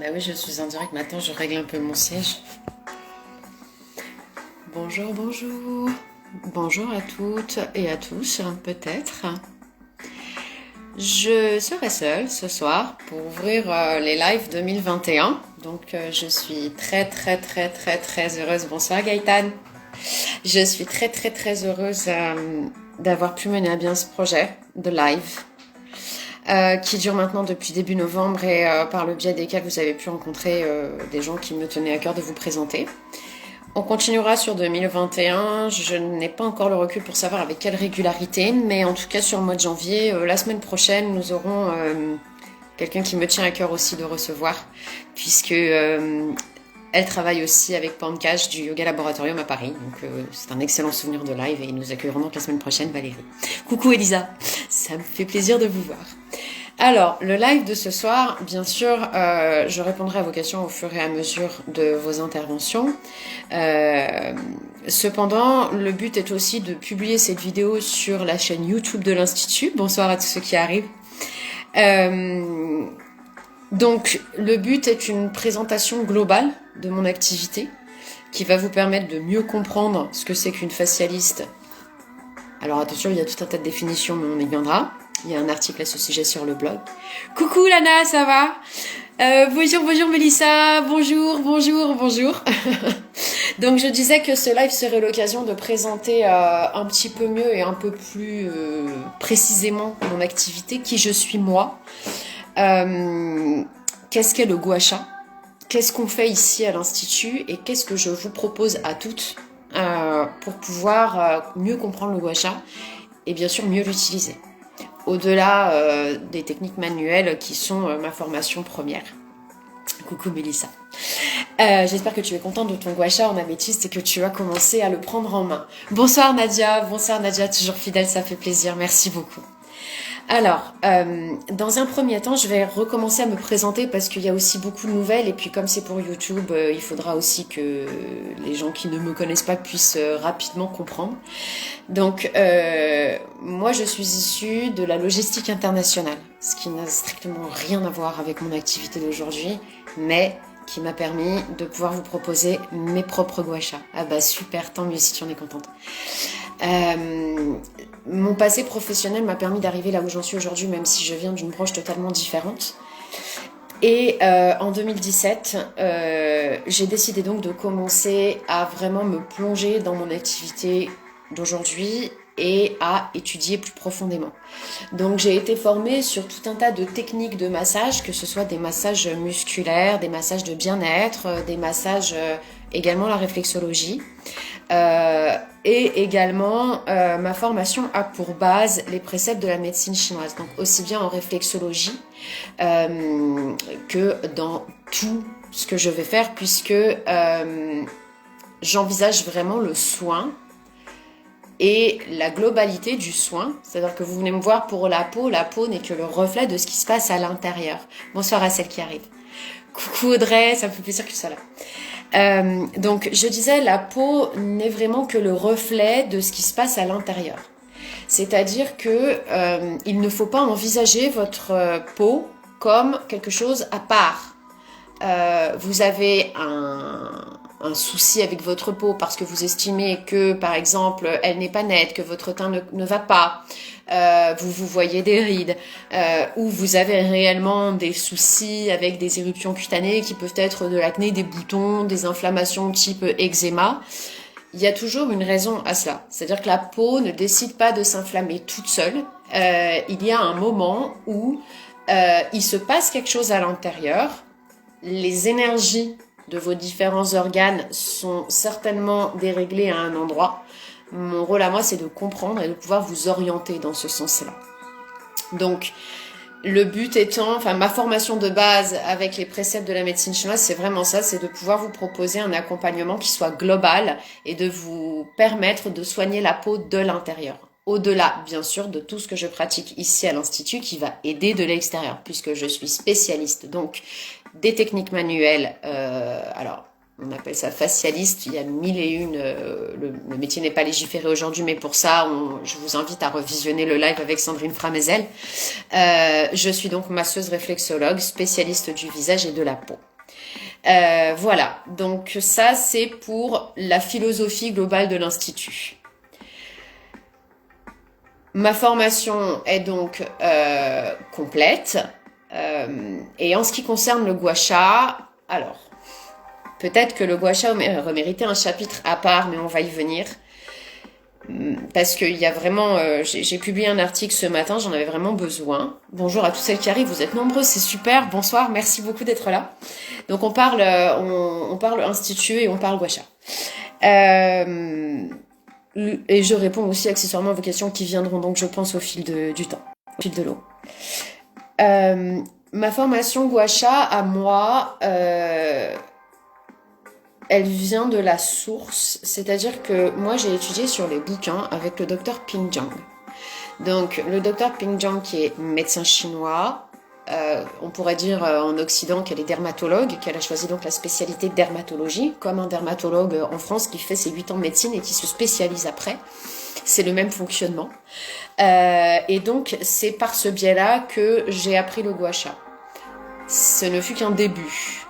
Bah oui, je suis en direct. Maintenant, je règle un peu mon siège. Bonjour, bonjour. Bonjour à toutes et à tous, peut-être. Je serai seule ce soir pour ouvrir les lives 2021. Donc, je suis très heureuse. Bonsoir, Gaëtan. Je suis très heureuse d'avoir pu mener à bien ce projet de live. Qui dure maintenant depuis début novembre et par le biais desquels vous avez pu rencontrer des gens qui me tenaient à cœur de vous présenter. On continuera sur 2021, je n'ai pas encore le recul pour savoir avec quelle régularité, mais en tout cas sur le mois de janvier, la semaine prochaine, nous aurons quelqu'un qui me tient à cœur aussi de recevoir, puisque elle travaille aussi avec Pancage du Yoga Laboratorium à Paris, donc c'est un excellent souvenir de live et nous accueillerons donc la semaine prochaine Valérie. Coucou Elisa, ça me fait plaisir de vous voir. Alors, le live de ce soir, bien sûr, je répondrai à vos questions au fur et à mesure de vos interventions. Cependant, le but est aussi de publier cette vidéo sur la chaîne YouTube de l'Institut. Bonsoir à tous ceux qui arrivent. Donc, le but est une présentation globale de mon activité qui va vous permettre de mieux comprendre ce que c'est qu'une facialiste. Alors attention, il y a tout un tas de définitions, mais on y viendra. Il y a un article à ce sujet sur le blog. Coucou Lana, ça va? Bonjour Mélissa, bonjour. Donc je disais que ce live serait l'occasion de présenter un petit peu mieux et un peu plus précisément mon activité, qui je suis moi. Qu'est-ce qu'est le gua sha? Qu'est-ce qu'on fait ici à l'Institut? Et qu'est-ce que je vous propose à toutes pour pouvoir mieux comprendre le gua sha et bien sûr mieux l'utiliser? Au-delà des techniques manuelles qui sont ma formation première. Coucou Mélissa. J'espère que tu es contente de ton gua sha en améthyste et que tu as commencé à le prendre en main. Bonsoir Nadia, toujours fidèle, ça fait plaisir, merci beaucoup. Alors, dans un premier temps, je vais recommencer à me présenter parce qu'il y a aussi beaucoup de nouvelles et puis comme c'est pour YouTube, il faudra aussi que les gens qui ne me connaissent pas puissent rapidement comprendre. Donc, moi, je suis issue de la logistique internationale, ce qui n'a strictement rien à voir avec mon activité d'aujourd'hui, mais qui m'a permis de pouvoir vous proposer mes propres gua sha. Ah bah super, tant mieux si tu en es contente. Mon passé professionnel m'a permis d'arriver là où j'en suis aujourd'hui, même si je viens d'une branche totalement différente. Et en 2017, j'ai décidé donc de commencer à vraiment me plonger dans mon activité d'aujourd'hui et à étudier plus profondément. Donc j'ai été formée sur tout un tas de techniques de massage, que ce soit des massages musculaires, des massages de bien-être, des massages également la réflexologie. Et également ma formation a pour base les préceptes de la médecine chinoise, donc aussi bien en réflexologie que dans tout ce que je vais faire, puisque j'envisage vraiment le soin et la globalité du soin. C'est-à-dire que vous venez me voir pour la peau n'est que le reflet de ce qui se passe à l'intérieur. Bonsoir à celle qui arrive. Coucou Audrey, ça me fait plaisir que tu sois là. Donc je disais, la peau n'est vraiment que le reflet de ce qui se passe à l'intérieur. C'est-à-dire que il ne faut pas envisager votre peau comme quelque chose à part. Vous avez un souci avec votre peau parce que vous estimez que, par exemple, elle n'est pas nette, que votre teint ne va pas, vous voyez des rides, ou vous avez réellement des soucis avec des éruptions cutanées qui peuvent être de l'acné, des boutons, des inflammations type eczéma. Il y a toujours une raison à cela. C'est-à-dire que la peau ne décide pas de s'inflammer toute seule. Il y a un moment où il se passe quelque chose à l'intérieur. Les énergies de vos différents organes sont certainement déréglées à un endroit. Mon rôle à moi, c'est de comprendre et de pouvoir vous orienter dans ce sens-là. Donc, le but étant, enfin ma formation de base avec les préceptes de la médecine chinoise, c'est vraiment ça, c'est de pouvoir vous proposer un accompagnement qui soit global et de vous permettre de soigner la peau de l'intérieur. Au-delà, bien sûr, de tout ce que je pratique ici à l'Institut qui va aider de l'extérieur, puisque je suis spécialiste donc des techniques manuelles. Alors, on appelle ça facialiste, il y a mille et une, le métier n'est pas légiféré aujourd'hui, mais pour ça, je vous invite à revisionner le live avec Sandrine Framezel. Je suis donc masseuse réflexologue, spécialiste du visage et de la peau. Voilà, donc ça c'est pour la philosophie globale de l'Institut. Ma formation est donc complète. Et en ce qui concerne le gua sha, alors, peut-être que le gua sha aurait mérité un chapitre à part, mais on va y venir. Parce qu'il y a vraiment... j'ai publié un article ce matin, j'en avais vraiment besoin. Bonjour à toutes celles qui arrivent, vous êtes nombreux, c'est super. Bonsoir, merci beaucoup d'être là. Donc on parle institut et on parle gua sha. Et je réponds aussi accessoirement à vos questions qui viendront donc, je pense, au fil du temps, au fil de l'eau. Ma formation gua sha, à moi, elle vient de la source, c'est-à-dire que moi j'ai étudié sur les bouquins avec le docteur Ping Zhang. Donc le docteur Ping Zhang qui est médecin chinois, on pourrait dire en Occident qu'elle est dermatologue, qu'elle a choisi donc la spécialité de dermatologie, comme un dermatologue en France qui fait ses 8 ans de médecine et qui se spécialise après. C'est le même fonctionnement. Et donc c'est par ce biais-là que j'ai appris le gua sha. Ce ne fut qu'un début.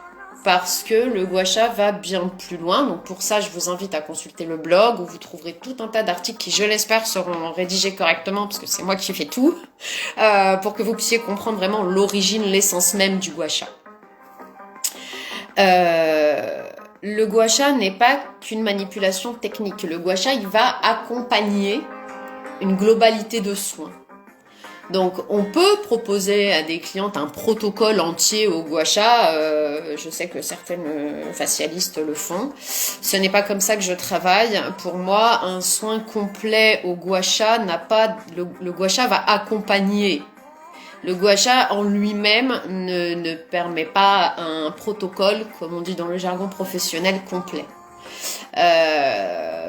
Parce que le gua sha va bien plus loin. Donc pour ça, je vous invite à consulter le blog où vous trouverez tout un tas d'articles qui, je l'espère, seront rédigés correctement parce que c'est moi qui fais tout, pour que vous puissiez comprendre vraiment l'origine, l'essence même du gua sha. Le gua sha n'est pas qu'une manipulation technique. Le gua sha, il va accompagner une globalité de soins. Donc, on peut proposer à des clientes un protocole entier au gua sha. Je sais que certaines facialistes le font. Ce n'est pas comme ça que je travaille. Pour moi, un soin complet au gua sha n'a pas... Le gua sha va accompagner. Le gua sha en lui-même ne permet pas un protocole, comme on dit dans le jargon professionnel, complet.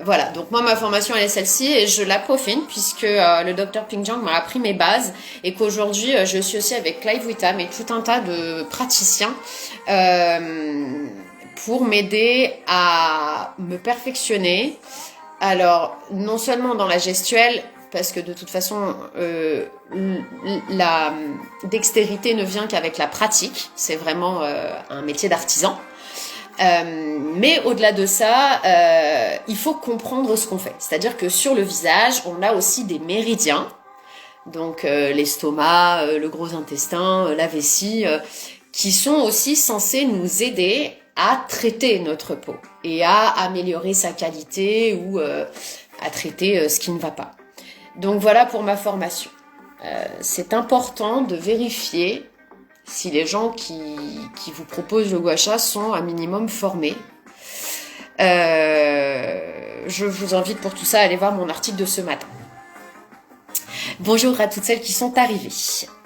Voilà, donc moi ma formation elle est celle-ci et je la peaufine puisque le docteur Ping Zhang m'a appris mes bases et qu'aujourd'hui je suis aussi avec Clive Whitham et tout un tas de praticiens pour m'aider à me perfectionner. Alors non seulement dans la gestuelle, parce que de toute façon la dextérité ne vient qu'avec la pratique, c'est vraiment un métier d'artisan. Mais au-delà de ça, il faut comprendre ce qu'on fait. C'est-à-dire que sur le visage, on a aussi des méridiens, donc l'estomac, le gros intestin, la vessie, qui sont aussi censés nous aider à traiter notre peau et à améliorer sa qualité ou à traiter ce qui ne va pas. Donc voilà pour ma formation. C'est important de vérifier si les gens qui vous proposent le gua sha sont un minimum formés. Je vous invite pour tout ça à aller voir mon article de ce matin. Bonjour à toutes celles qui sont arrivées.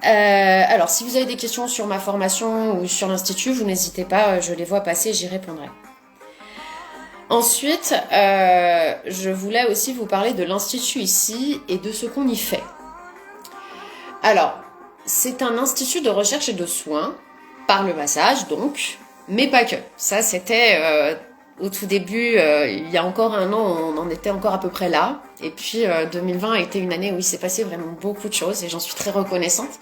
Alors, si vous avez des questions sur ma formation ou sur l'Institut, vous n'hésitez pas, je les vois passer, j'y répondrai. Ensuite, je voulais aussi vous parler de l'Institut ici et de ce qu'on y fait. Alors, c'est un institut de recherche et de soins, par le massage donc, mais pas que. Ça, c'était au tout début, il y a encore un an, on en était encore à peu près là. Et puis 2020 a été une année où il s'est passé vraiment beaucoup de choses et j'en suis très reconnaissante.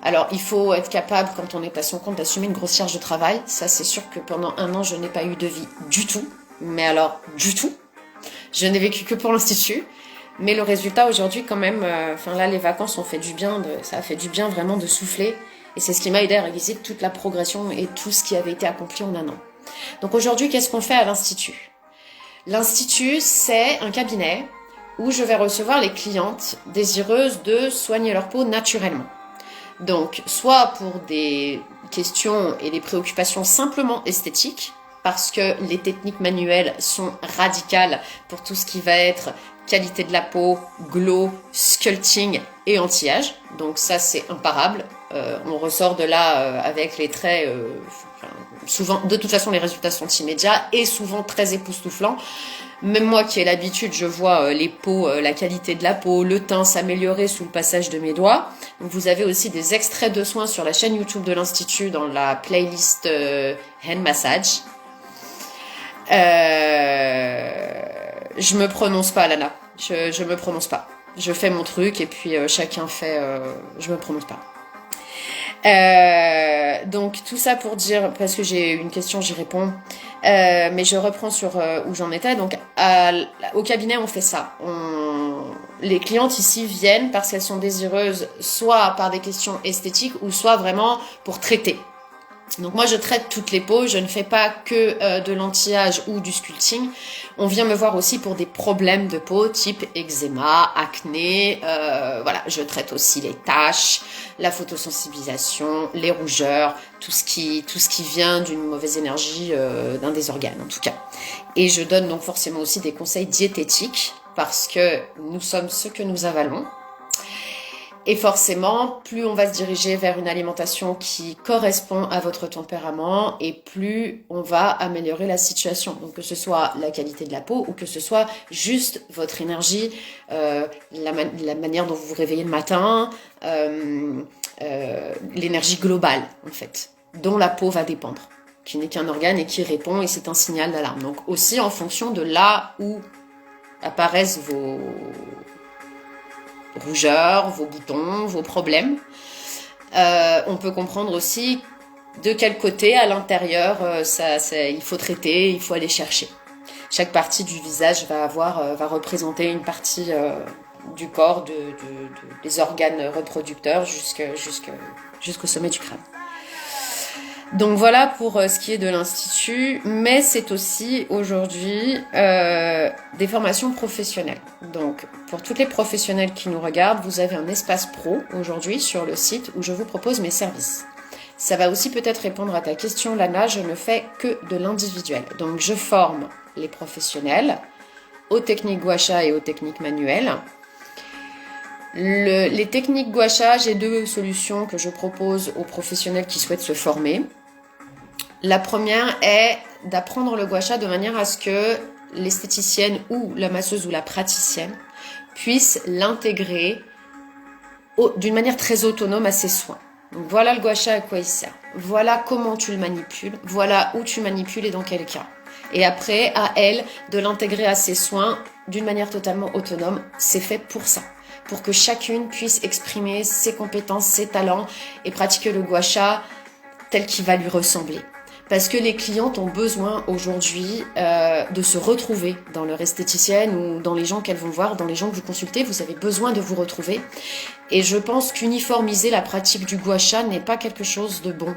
Alors, il faut être capable, quand on est à son compte, d'assumer une grosse charge de travail. Ça, c'est sûr que pendant un an, je n'ai pas eu de vie du tout. Mais alors, du tout. Je n'ai vécu que pour l'Institut. Mais le résultat aujourd'hui quand même, là les vacances ont fait du bien, ça a fait du bien vraiment de souffler et c'est ce qui m'a aidé à réviser toute la progression et tout ce qui avait été accompli en un an. Donc aujourd'hui, qu'est-ce qu'on fait à l'Institut? L'Institut, c'est un cabinet où je vais recevoir les clientes désireuses de soigner leur peau naturellement. Donc soit pour des questions et des préoccupations simplement esthétiques, parce que les techniques manuelles sont radicales pour tout ce qui va être qualité de la peau, glow, sculpting et anti-âge. Donc ça, c'est imparable. On ressort de là avec les traits... souvent, de toute façon, les résultats sont immédiats et souvent très époustouflants. Même moi qui ai l'habitude, je vois les peaux, la qualité de la peau, le teint s'améliorer sous le passage de mes doigts. Donc vous avez aussi des extraits de soins sur la chaîne YouTube de l'Institut dans la playlist Hand Massage. Je me prononce pas, Lana. Je me prononce pas. Je fais mon truc et puis chacun fait... je me prononce pas. Donc tout ça pour dire, parce que j'ai une question, j'y réponds, mais je reprends sur où j'en étais. Donc au cabinet, on fait ça. Les clientes ici viennent parce qu'elles sont désireuses, soit par des questions esthétiques ou soit vraiment pour traiter. Donc moi je traite toutes les peaux, je ne fais pas que de l'anti-âge ou du sculpting. On vient me voir aussi pour des problèmes de peau type eczéma, acné, voilà, je traite aussi les taches, la photosensibilisation, les rougeurs, tout ce qui vient d'une mauvaise énergie d'un des organes en tout cas. Et je donne donc forcément aussi des conseils diététiques parce que nous sommes ce que nous avalons. Et forcément, plus on va se diriger vers une alimentation qui correspond à votre tempérament et plus on va améliorer la situation. Donc que ce soit la qualité de la peau ou que ce soit juste votre énergie, la manière dont vous vous réveillez le matin, l'énergie globale en fait, dont la peau va dépendre, qui n'est qu'un organe et qui répond et c'est un signal d'alarme. Donc aussi en fonction de là où apparaissent vos rougeurs, vos boutons, vos problèmes. On peut comprendre aussi de quel côté à l'intérieur il faut traiter, il faut aller chercher. Chaque partie du visage va représenter une partie du corps, des organes reproducteurs jusqu'au sommet du crâne. Donc voilà pour ce qui est de l'Institut, mais c'est aussi aujourd'hui des formations professionnelles. Donc pour toutes les professionnels qui nous regardent, vous avez un espace pro aujourd'hui sur le site où je vous propose mes services. Ça va aussi peut-être répondre à ta question, Lana, je ne fais que de l'individuel. Donc je forme les professionnels aux techniques gua sha et aux techniques manuelles. Les techniques gua sha, j'ai deux solutions que je propose aux professionnels qui souhaitent se former. La première est d'apprendre le gua sha de manière à ce que l'esthéticienne ou la masseuse ou la praticienne puisse l'intégrer d'une manière très autonome à ses soins. Donc voilà le gua sha, à quoi il sert. Voilà comment tu le manipules. Voilà où tu manipules et dans quel cas. Et après, à elle de l'intégrer à ses soins d'une manière totalement autonome. C'est fait pour ça. Pour que chacune puisse exprimer ses compétences, ses talents et pratiquer le gua sha tel qu'il va lui ressembler. Parce que les clientes ont besoin aujourd'hui de se retrouver dans leur esthéticienne ou dans les gens qu'elles vont voir, dans les gens que vous consultez. Vous avez besoin de vous retrouver. Et je pense qu'uniformiser la pratique du gua sha n'est pas quelque chose de bon.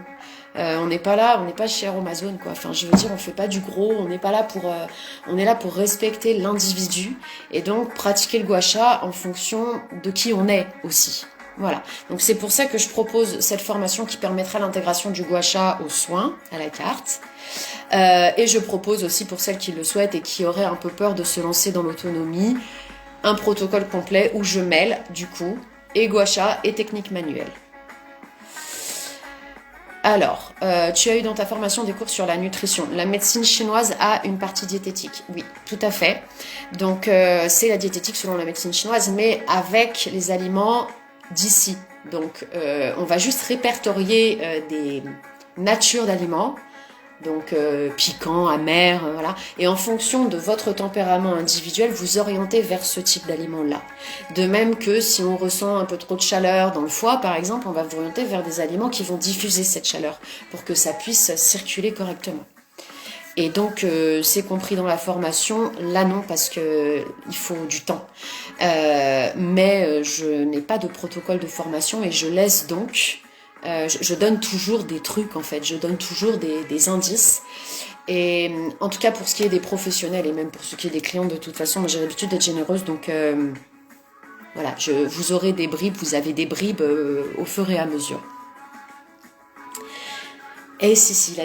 On n'est pas là, on n'est pas chez Amazon, quoi. Enfin, je veux dire, on fait pas du gros, on n'est pas là pour, on est là pour respecter l'individu et donc pratiquer le gua sha en fonction de qui on est aussi. Voilà, donc c'est pour ça que je propose cette formation qui permettra l'intégration du gua sha aux soins, à la carte. Et je propose aussi pour celles qui le souhaitent et qui auraient un peu peur de se lancer dans l'autonomie, un protocole complet où je mêle du coup et gua sha et technique manuelle. Alors, tu as eu dans ta formation des cours sur la nutrition. La médecine chinoise a une partie diététique. Oui, tout à fait. Donc, c'est la diététique selon la médecine chinoise, mais avec les aliments d'ici. Donc, on va juste répertorier des natures d'aliments, donc piquants, amers, voilà. Et en fonction de votre tempérament individuel, vous orientez vers ce type d'aliments-là. De même que si on ressent un peu trop de chaleur dans le foie, par exemple, on va vous orienter vers des aliments qui vont diffuser cette chaleur pour que ça puisse circuler correctement. Et donc, c'est compris dans la formation. Là, non, parce que il faut du temps. Mais je n'ai pas de protocole de formation et je laisse donc... je donne toujours des trucs, en fait. Je donne toujours des indices. Et en tout cas, pour ce qui est des professionnels et même pour ce qui est des clients, de toute façon, moi, j'ai l'habitude d'être généreuse. Donc, voilà, vous aurez des bribes, vous avez des bribes au fur et à mesure. Et si,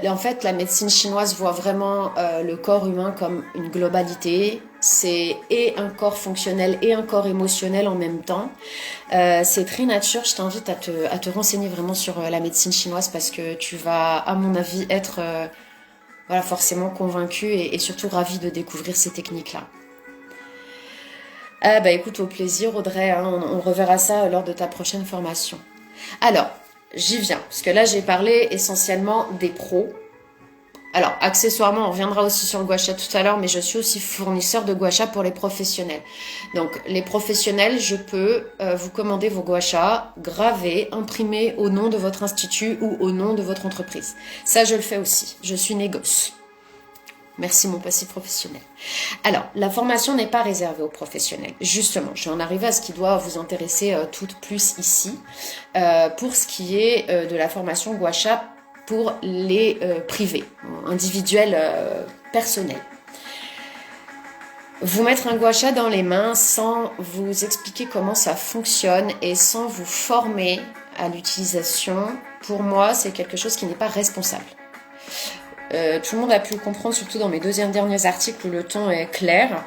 en fait, la médecine chinoise voit vraiment le corps humain comme une globalité. C'est et un corps fonctionnel et un corps émotionnel en même temps. C'est très nature. Je t'invite à te renseigner vraiment sur la médecine chinoise parce que tu vas, à mon avis, être voilà, forcément convaincu et surtout ravi de découvrir ces techniques-là. Bah écoute, au plaisir, Audrey. Hein, on reverra ça lors de ta prochaine formation. Alors, j'y viens, parce que là j'ai parlé essentiellement des pros. Alors, accessoirement, on reviendra aussi sur le gua sha tout à l'heure, mais je suis aussi fournisseur de gua sha pour les professionnels. Donc, les professionnels, je peux vous commander vos gua sha gravés, imprimés au nom de votre institut ou au nom de votre entreprise. Ça, je le fais aussi. Je suis négoce. Merci mon passif professionnel. Alors, la formation n'est pas réservée aux professionnels. Justement, je vais en arriver à ce qui doit vous intéresser toutes plus ici. Pour ce qui est de la formation gua sha pour les privés, individuels, personnels. Vous mettre un gua sha dans les mains sans vous expliquer comment ça fonctionne et sans vous former à l'utilisation, pour moi, c'est quelque chose qui n'est pas responsable. Tout le monde a pu le comprendre, surtout dans mes derniers articles où le ton est clair.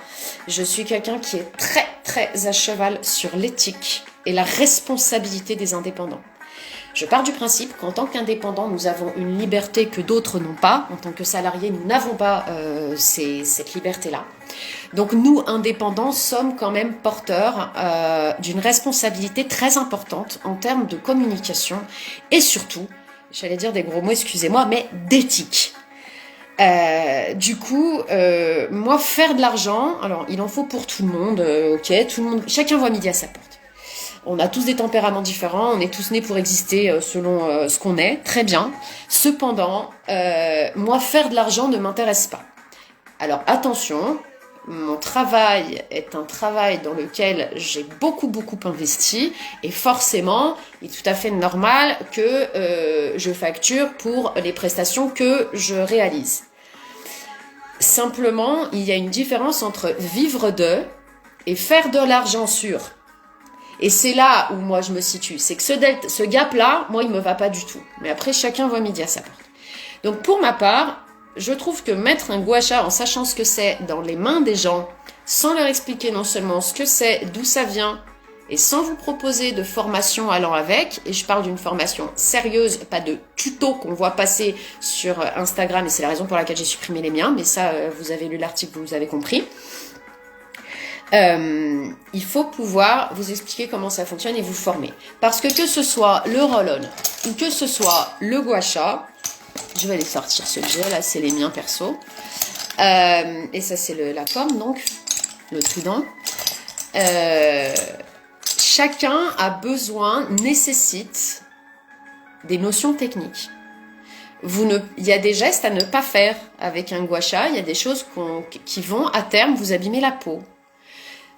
Je suis quelqu'un qui est très très à cheval sur l'éthique et la responsabilité des indépendants. Je pars du principe qu'en tant qu'indépendants, nous avons une liberté que d'autres n'ont pas. En tant que salariés, nous n'avons pas cette liberté-là. Donc nous, indépendants, sommes quand même porteurs d'une responsabilité très importante en termes de communication et surtout, j'allais dire des gros mots, excusez-moi, mais d'éthique. Du coup, moi, faire de l'argent, alors il en faut pour tout le monde, ok, tout le monde, chacun voit midi à sa porte. On a tous des tempéraments différents, on est tous nés pour exister selon ce qu'on est, très bien. Cependant, moi, faire de l'argent ne m'intéresse pas. Alors attention, mon travail est un travail dans lequel j'ai beaucoup investi et forcément, il est tout à fait normal que je facture pour les prestations que je réalise. Simplement, il y a une différence entre vivre de et faire de l'argent sur. Et c'est là où moi je me situe. C'est que ce gap-là, moi, il me va pas du tout. Mais après, chacun voit midi à sa porte. Donc, pour ma part, je trouve que mettre un gua sha en sachant ce que c'est dans les mains des gens, sans leur expliquer non seulement ce que c'est, d'où ça vient, et sans vous proposer de formation allant avec, et je parle d'une formation sérieuse, pas de tuto qu'on voit passer sur Instagram, et c'est la raison pour laquelle j'ai supprimé les miens, mais ça, vous avez lu l'article, vous avez compris. Il faut pouvoir vous expliquer comment ça fonctionne et vous former. Parce que ce soit le roll-on ou que ce soit le gua sha, je vais les sortir ceux-là, là c'est les miens perso. Et ça c'est la forme, donc le trident. Chacun a besoin, nécessite des notions techniques. Il y a des gestes à ne pas faire avec un gua sha, il y a des choses qui vont à terme vous abîmer la peau.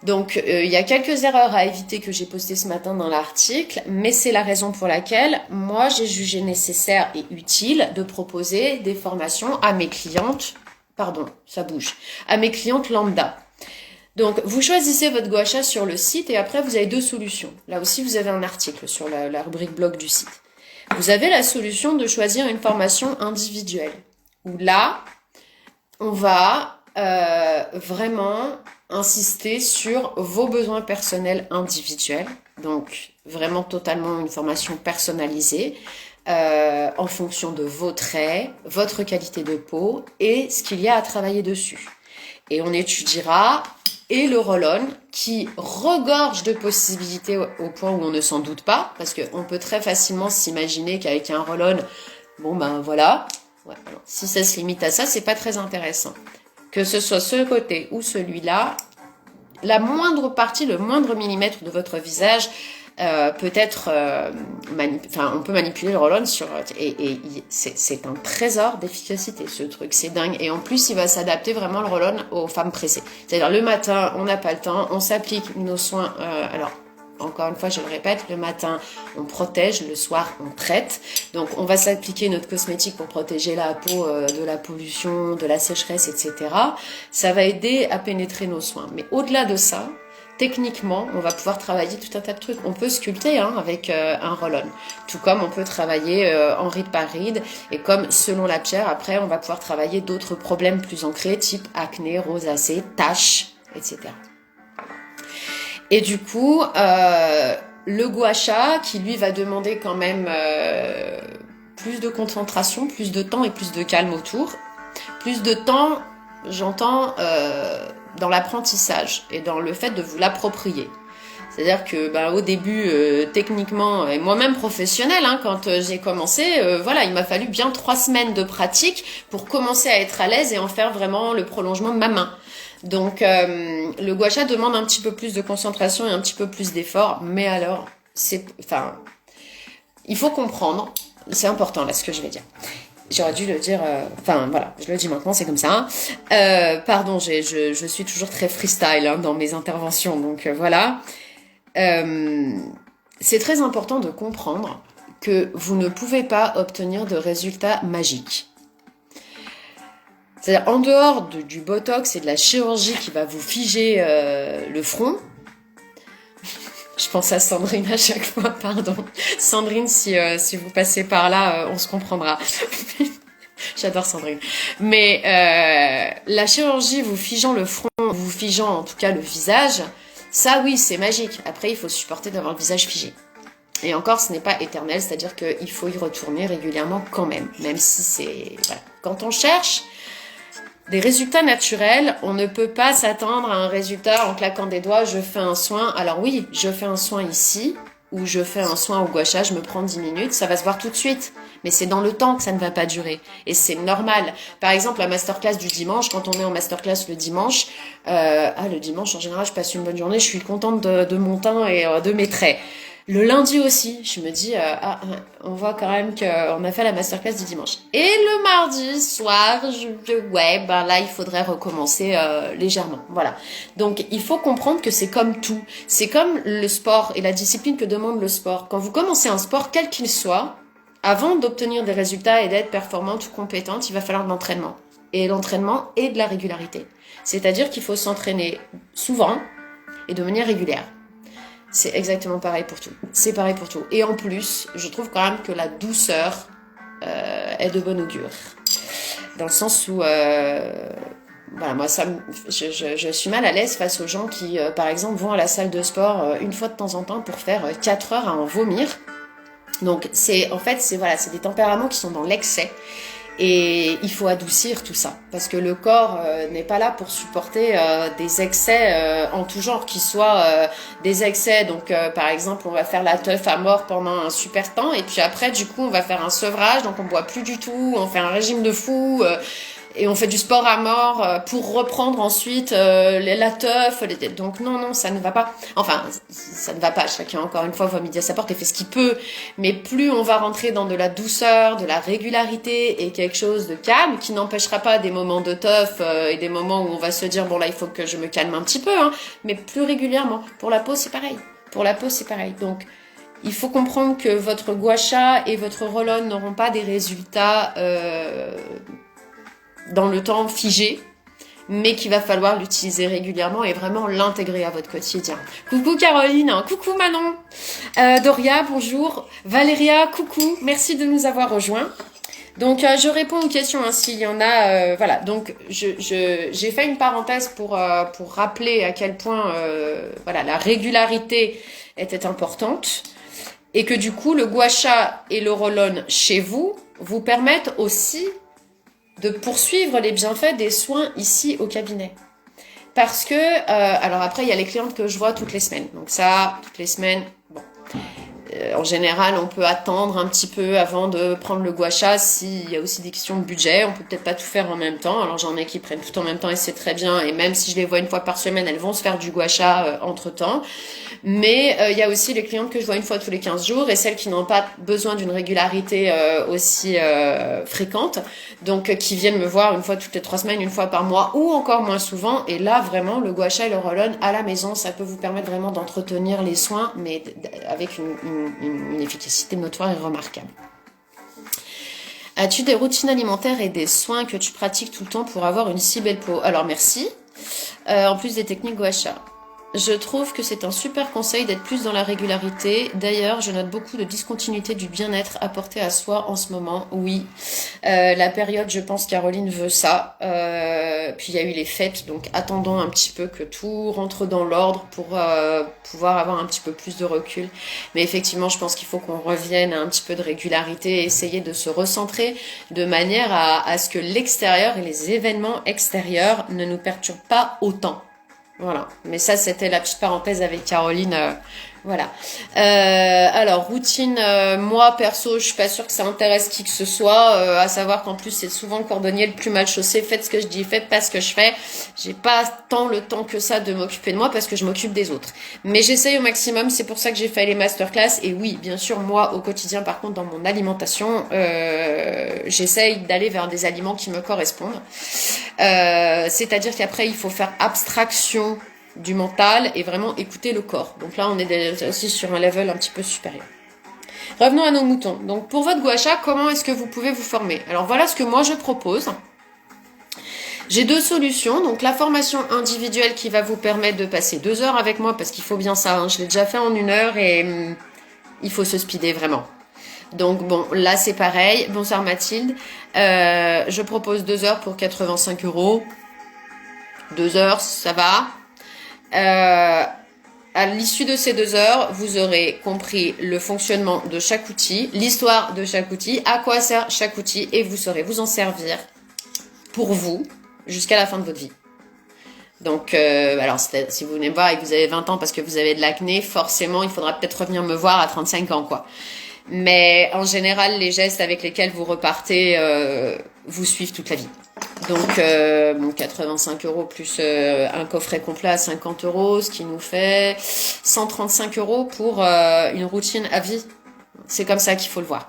Donc, il y a quelques erreurs à éviter que j'ai postées ce matin dans l'article, mais c'est la raison pour laquelle moi, j'ai jugé nécessaire et utile de proposer des formations à mes clientes, à mes clientes lambda. Donc, vous choisissez votre gua sha sur le site et après, vous avez deux solutions. Là aussi, vous avez un article sur la rubrique blog du site. Vous avez la solution de choisir une formation individuelle, où là, on va vraiment insister sur vos besoins personnels individuels, donc vraiment totalement une formation personnalisée en fonction de vos traits, votre qualité de peau et ce qu'il y a à travailler dessus. Et on étudiera et le roll-on qui regorge de possibilités au point où on ne s'en doute pas, parce qu'on peut très facilement s'imaginer qu'avec un roll-on, bon ben voilà, ouais, alors, si ça se limite à ça, c'est pas très intéressant. Que ce soit ce côté ou celui-là, la moindre partie, le moindre millimètre de votre visage peut être... on peut manipuler le roll-on et c'est un trésor d'efficacité, ce truc, c'est dingue. Et en plus, il va s'adapter vraiment le roll-on aux femmes pressées. C'est-à-dire, le matin, on n'a pas le temps, on s'applique nos soins... alors, encore une fois, je le répète, le matin, on protège, le soir, on traite. Donc, on va s'appliquer notre cosmétique pour protéger la peau de la pollution, de la sécheresse, etc. Ça va aider à pénétrer nos soins. Mais au-delà de ça, techniquement, on va pouvoir travailler tout un tas de trucs. On peut sculpter avec un roll-on. Tout comme on peut travailler en ride par ride. Et comme, selon la pierre, après, on va pouvoir travailler d'autres problèmes plus ancrés, type acné, rosacée, taches, etc. Et du coup, le gua sha, qui lui va demander quand même plus de concentration, plus de temps et plus de calme autour. Plus de temps, j'entends, dans l'apprentissage et dans le fait de vous l'approprier. C'est-à-dire que au début, techniquement, et moi-même professionnelle, hein, quand j'ai commencé, voilà, il m'a fallu bien 3 semaines de pratique pour commencer à être à l'aise et en faire vraiment le prolongement de ma main. Donc le gua sha demande un petit peu plus de concentration et un petit peu plus d'effort, mais alors, il faut comprendre, c'est important là ce que je vais dire. J'aurais dû le dire, voilà, je le dis maintenant, c'est comme ça. Pardon, je suis toujours très freestyle hein, dans mes interventions, donc voilà. C'est très important de comprendre que vous ne pouvez pas obtenir de résultats magiques. C'est-à-dire, en dehors du botox et de la chirurgie qui va vous figer le front, je pense à Sandrine à chaque fois, pardon. Sandrine, si vous passez par là, on se comprendra. J'adore Sandrine. Mais la chirurgie vous figeant le front, vous figeant en tout cas le visage, ça oui, c'est magique. Après, il faut supporter d'avoir le visage figé. Et encore, ce n'est pas éternel, c'est-à-dire qu'il faut y retourner régulièrement quand même si c'est... Voilà. Quand on cherche des résultats naturels, on ne peut pas s'attendre à un résultat en claquant des doigts, je fais un soin. Alors oui, je fais un soin ici, ou je fais un soin au gua sha, je me prends 10 minutes, ça va se voir tout de suite. Mais c'est dans le temps que ça ne va pas durer. Et c'est normal. Par exemple, la masterclass du dimanche, quand on est en masterclass le dimanche, le dimanche, en général, je passe une bonne journée, je suis contente de mon teint et de mes traits. Le lundi aussi, je me dis, on voit quand même qu'on a fait la masterclass du dimanche. Et le mardi soir, là, il faudrait recommencer légèrement. Voilà. Donc, il faut comprendre que c'est comme tout. C'est comme le sport et la discipline que demande le sport. Quand vous commencez un sport, quel qu'il soit, avant d'obtenir des résultats et d'être performante ou compétente, il va falloir de l'entraînement. Et l'entraînement et de la régularité. C'est-à-dire qu'il faut s'entraîner souvent et de manière régulière. C'est exactement pareil pour tout. C'est pareil pour tout. Et en plus, je trouve quand même que la douceur est de bon augure. Dans le sens où, voilà, moi, je suis mal à l'aise face aux gens qui, par exemple, vont à la salle de sport une fois de temps en temps pour faire 4 heures à en vomir. Donc, c'est des tempéraments qui sont dans l'excès. Et il faut adoucir tout ça, parce que le corps n'est pas là pour supporter des excès en tout genre, qui soient des excès. Donc, par exemple, on va faire la teuf à mort pendant un super temps, et puis après, du coup, on va faire un sevrage, donc on boit plus du tout, on fait un régime de fou, et on fait du sport à mort pour reprendre ensuite la teuf. Donc non, ça ne va pas. Enfin, ça ne va pas. Chacun, encore une fois, voit midi à sa porte et fait ce qu'il peut. Mais plus on va rentrer dans de la douceur, de la régularité et quelque chose de calme, qui n'empêchera pas des moments de teuf et des moments où on va se dire, bon là, il faut que je me calme un petit peu, hein, mais plus régulièrement. Pour la peau, c'est pareil. Donc, il faut comprendre que votre gua sha et votre roll-on n'auront pas des résultats dans le temps figé, mais qu'il va falloir l'utiliser régulièrement et vraiment l'intégrer à votre quotidien. Coucou Caroline, coucou Manon, Doria, bonjour, Valéria, coucou, merci de nous avoir rejoints. Donc je réponds aux questions s'il y en a. Voilà, donc j'ai fait une parenthèse pour rappeler à quel point la régularité était importante et que du coup le gua sha et le roll-on chez vous permettent aussi de poursuivre les bienfaits des soins ici au cabinet. Parce que, alors après, il y a les clientes que je vois toutes les semaines. Donc ça, toutes les semaines, bon. En général, on peut attendre un petit peu avant de prendre le gua sha s'il y a aussi des questions de budget. On peut peut-être pas tout faire en même temps. Alors j'en ai qui prennent tout en même temps et c'est très bien. Et même si je les vois une fois par semaine, elles vont se faire du gua sha entre-temps. Mais il y a aussi les clientes que je vois une fois tous les 15 jours et celles qui n'ont pas besoin d'une régularité aussi fréquente, donc qui viennent me voir une fois toutes les 3 semaines, une fois par mois ou encore moins souvent. Et là, vraiment, le gua sha et le roll-on à la maison, ça peut vous permettre vraiment d'entretenir les soins, mais avec une efficacité notoire et remarquable. As-tu des routines alimentaires et des soins que tu pratiques tout le temps pour avoir une si belle peau? Alors merci. En plus des techniques gua sha. Je trouve que c'est un super conseil d'être plus dans la régularité. D'ailleurs, je note beaucoup de discontinuité du bien-être apporté à soi en ce moment. Oui, la période, je pense, Caroline veut ça. Puis il y a eu les fêtes, donc attendons un petit peu que tout rentre dans l'ordre pour pouvoir avoir un petit peu plus de recul. Mais effectivement, je pense qu'il faut qu'on revienne à un petit peu de régularité et essayer de se recentrer de manière à ce que l'extérieur et les événements extérieurs ne nous perturbent pas autant. Voilà, mais ça c'était la petite parenthèse avec Caroline, voilà. Alors routine, moi perso, je suis pas sûre que ça intéresse qui que ce soit, à savoir qu'en plus c'est souvent le cordonnier le plus mal chaussé. Faites ce que je dis, faites pas ce que je fais. J'ai pas tant le temps que ça de m'occuper de moi parce que je m'occupe des autres. Mais j'essaye au maximum, c'est pour ça que j'ai fait les masterclass. Et oui, bien sûr, moi au quotidien, par contre, dans mon alimentation, j'essaye d'aller vers des aliments qui me correspondent. C'est-à-dire qu'après il faut faire abstraction du mental et vraiment écouter le corps. Donc là, on est aussi sur un level un petit peu supérieur. Revenons à nos moutons. Donc pour votre gua sha, comment est-ce que vous pouvez vous former? Alors voilà ce que moi je propose. J'ai deux solutions. Donc la formation individuelle qui va vous permettre de passer 2 heures avec moi, parce qu'il faut bien ça, hein. Je l'ai déjà fait en 1 heure et il faut se speeder vraiment. Donc bon, là c'est pareil. Bonsoir Mathilde. Je propose 2 heures pour 85 €. 2 heures, ça va. À l'issue de ces 2 heures, vous aurez compris le fonctionnement de chaque outil, l'histoire de chaque outil, à quoi sert chaque outil, et vous saurez vous en servir pour vous jusqu'à la fin de votre vie. Donc, alors si vous venez me voir et que vous avez 20 ans parce que vous avez de l'acné, forcément, il faudra peut-être revenir me voir à 35 ans, quoi. Mais en général, les gestes avec lesquels vous repartez vous suivent toute la vie. Donc 85 € plus un coffret complet à 50 €, ce qui nous fait 135 € pour une routine à vie. C'est comme ça qu'il faut le voir.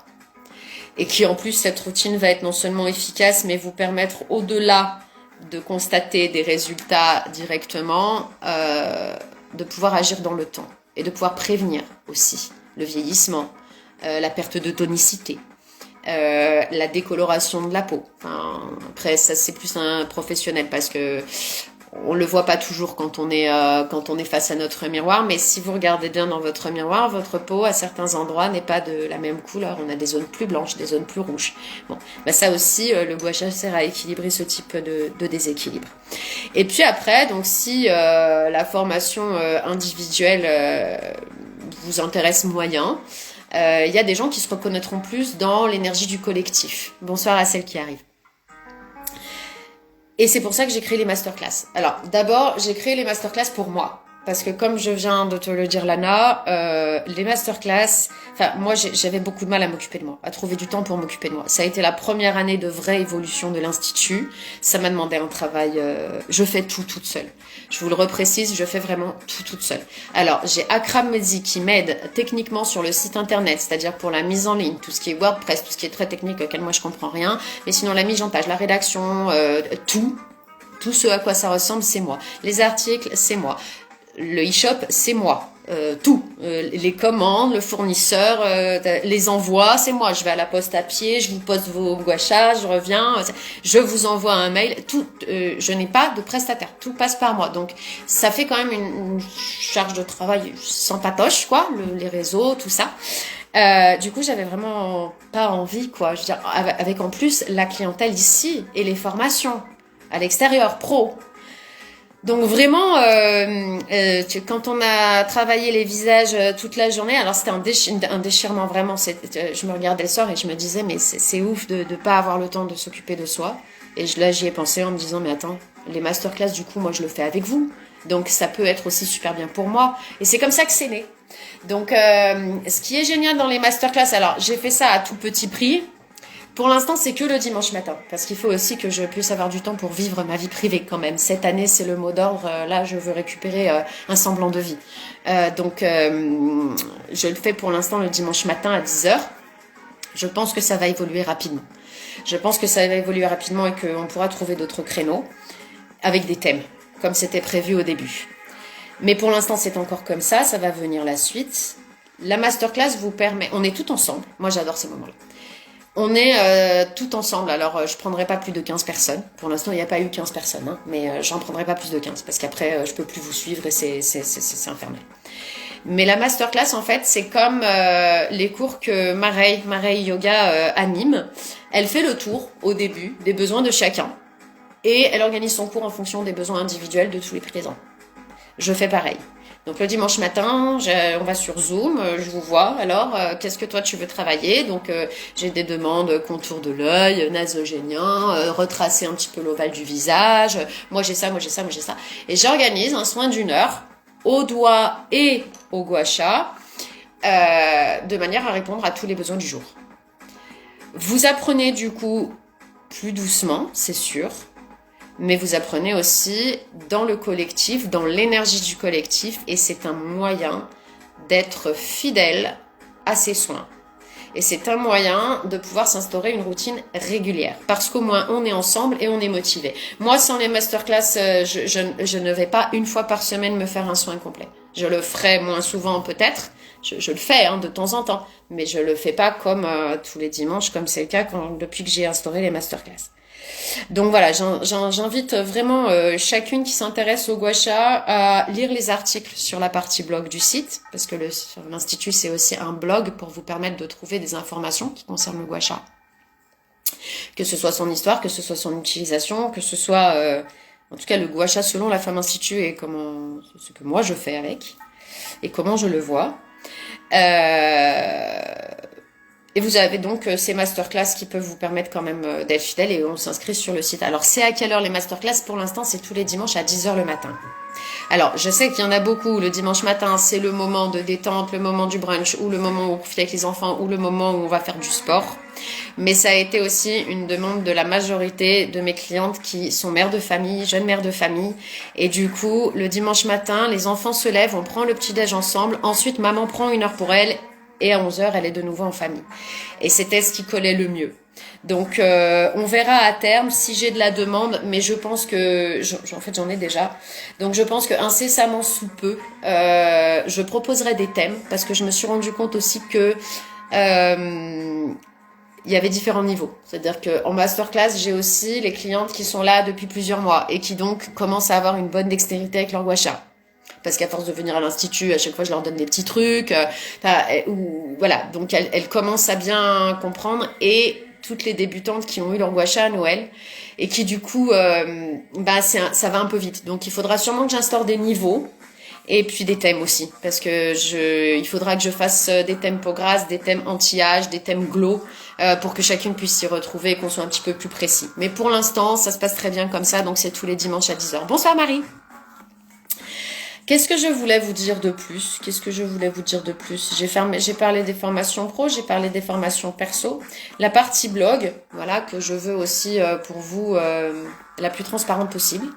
Et qui en plus, cette routine va être non seulement efficace, mais vous permettre au-delà de constater des résultats directement, de pouvoir agir dans le temps et de pouvoir prévenir aussi le vieillissement, la perte de tonicité. La décoloration de la peau. Enfin, après, ça c'est plus un professionnel parce que on le voit pas toujours quand on est face à notre miroir. Mais si vous regardez bien dans votre miroir, votre peau à certains endroits n'est pas de la même couleur. On a des zones plus blanches, des zones plus rouges. Bon, bah ça aussi, le gua sha sert à équilibrer ce type de déséquilibre. Et puis après, donc si la formation individuelle vous intéresse moyen. Il y a des gens qui se reconnaîtront plus dans l'énergie du collectif. Bonsoir à celle qui arrive. Et c'est pour ça que j'ai créé les masterclass. Alors, d'abord, j'ai créé les masterclass pour moi. Parce que comme je viens de te le dire, Lana, les masterclass... Enfin, moi, j'avais beaucoup de mal à m'occuper de moi, à trouver du temps pour m'occuper de moi. Ça a été la première année de vraie évolution de l'Institut. Ça m'a demandé un travail... je fais tout toute seule. Je vous le reprécise, je fais vraiment tout toute seule. Alors, j'ai Akram Medzi qui m'aide techniquement sur le site internet, c'est-à-dire pour la mise en ligne, tout ce qui est WordPress, tout ce qui est très technique, auquel moi je comprends rien. Mais sinon, la mise en page, la rédaction, tout ce à quoi ça ressemble, c'est moi. Les articles, c'est moi. Le e-shop, c'est moi. Tout. Les commandes, le fournisseur, les envois, c'est moi. Je vais à la poste à pied, je vous poste vos gua sha, je reviens, je vous envoie un mail. Tout. Je n'ai pas de prestataire. Tout passe par moi. Donc, ça fait quand même une charge de travail sans patoche, quoi. Les réseaux, tout ça. Du coup, j'avais vraiment pas envie, quoi. Je veux dire, avec en plus la clientèle ici et les formations à l'extérieur, pro. Donc vraiment, quand on a travaillé les visages toute la journée, alors c'était un déchirement vraiment. Je me regardais le soir et je me disais mais c'est ouf de pas avoir le temps de s'occuper de soi. Et là j'y ai pensé en me disant mais attends, les masterclass du coup moi je le fais avec vous, donc ça peut être aussi super bien pour moi. Et c'est comme ça que c'est né. Donc ce qui est génial dans les masterclass, alors j'ai fait ça à tout petit prix. Pour l'instant, c'est que le dimanche matin, parce qu'il faut aussi que je puisse avoir du temps pour vivre ma vie privée quand même. Cette année, c'est le mot d'ordre. Là, je veux récupérer un semblant de vie. Donc, je le fais pour l'instant le dimanche matin à 10h. Je pense que ça va évoluer rapidement. Je pense que ça va évoluer rapidement et qu'on pourra trouver d'autres créneaux avec des thèmes, comme c'était prévu au début. Mais pour l'instant, c'est encore comme ça. Ça va venir la suite. La masterclass vous permet... On est tout ensemble. Moi, j'adore ces moments-là. On est tout ensemble, alors je prendrai pas plus de 15 personnes. Pour l'instant, il n'y a pas eu 15 personnes, hein, mais j'en prendrai pas plus de 15, parce qu'après, je peux plus vous suivre et c'est infernal. Mais la masterclass, en fait, c'est comme les cours que Marey Yoga anime. Elle fait le tour, au début, des besoins de chacun, et elle organise son cours en fonction des besoins individuels de tous les présents. Je fais pareil. Donc le dimanche matin, on va sur Zoom, je vous vois. Alors, qu'est-ce que toi tu veux travailler? Donc j'ai des demandes contour de l'œil, nasogénien, retracer un petit peu l'ovale du visage. Moi j'ai ça, moi j'ai ça, moi j'ai ça. Et j'organise un soin d'1 heure au doigt et au gua sha, de manière à répondre à tous les besoins du jour. Vous apprenez du coup plus doucement, c'est sûr, mais vous apprenez aussi dans le collectif, dans l'énergie du collectif, et c'est un moyen d'être fidèle à ses soins. Et c'est un moyen de pouvoir s'instaurer une routine régulière, parce qu'au moins on est ensemble et on est motivé. Moi, sans les masterclass, je ne vais pas 1 fois par semaine me faire un soin complet. Je le ferai moins souvent peut-être, je le fais de temps en temps, mais je le fais pas comme tous les dimanches, comme c'est le cas depuis que j'ai instauré les masterclass. Donc voilà, j'invite vraiment chacune qui s'intéresse au gua sha à lire les articles sur la partie blog du site, parce que l'Institut c'est aussi un blog pour vous permettre de trouver des informations qui concernent le gua sha. Que ce soit son histoire, que ce soit son utilisation, que ce soit en tout cas le gua sha selon la Femme Institut et ce que moi je fais avec et comment je le vois. Et vous avez donc ces masterclass qui peuvent vous permettre quand même d'être fidèle et on s'inscrit sur le site. Alors, c'est à quelle heure les masterclass? Pour l'instant, c'est tous les dimanches à 10h le matin. Alors, je sais qu'il y en a beaucoup. Le dimanche matin, c'est le moment de détente, le moment du brunch, ou le moment où on profite avec les enfants, ou le moment où on va faire du sport. Mais ça a été aussi une demande de la majorité de mes clientes qui sont mères de famille, jeunes mères de famille. Et du coup, le dimanche matin, les enfants se lèvent, on prend le petit-déj ensemble. Ensuite, maman prend 1 heure pour elle. Et à 11h, elle est de nouveau en famille. Et c'était ce qui collait le mieux. Donc, on verra à terme si j'ai de la demande, mais je pense que... en fait, j'en ai déjà. Donc, je pense que incessamment sous peu, je proposerai des thèmes, parce que je me suis rendu compte aussi que il y avait différents niveaux. C'est-à-dire qu'en masterclass, j'ai aussi les clientes qui sont là depuis plusieurs mois et qui donc commencent à avoir une bonne dextérité avec leur gua sha. Parce qu'à force de venir à l'Institut, à chaque fois, je leur donne des petits trucs. Voilà, donc elles commencent à bien comprendre. Et toutes les débutantes qui ont eu leur gua sha à Noël et qui, du coup, ça va un peu vite. Donc, il faudra sûrement que j'instaure des niveaux et puis des thèmes aussi. Parce que il faudra que je fasse des thèmes peau grasse, des thèmes anti-âge, des thèmes glow, pour que chacune puisse s'y retrouver et qu'on soit un petit peu plus précis. Mais pour l'instant, ça se passe très bien comme ça. Donc, c'est tous les dimanches à 10h. Bonsoir, Marie. Qu'est-ce que je voulais vous dire de plus? J'ai parlé des formations pro, j'ai parlé des formations perso. La partie blog, voilà, que je veux aussi pour vous la plus transparente possible.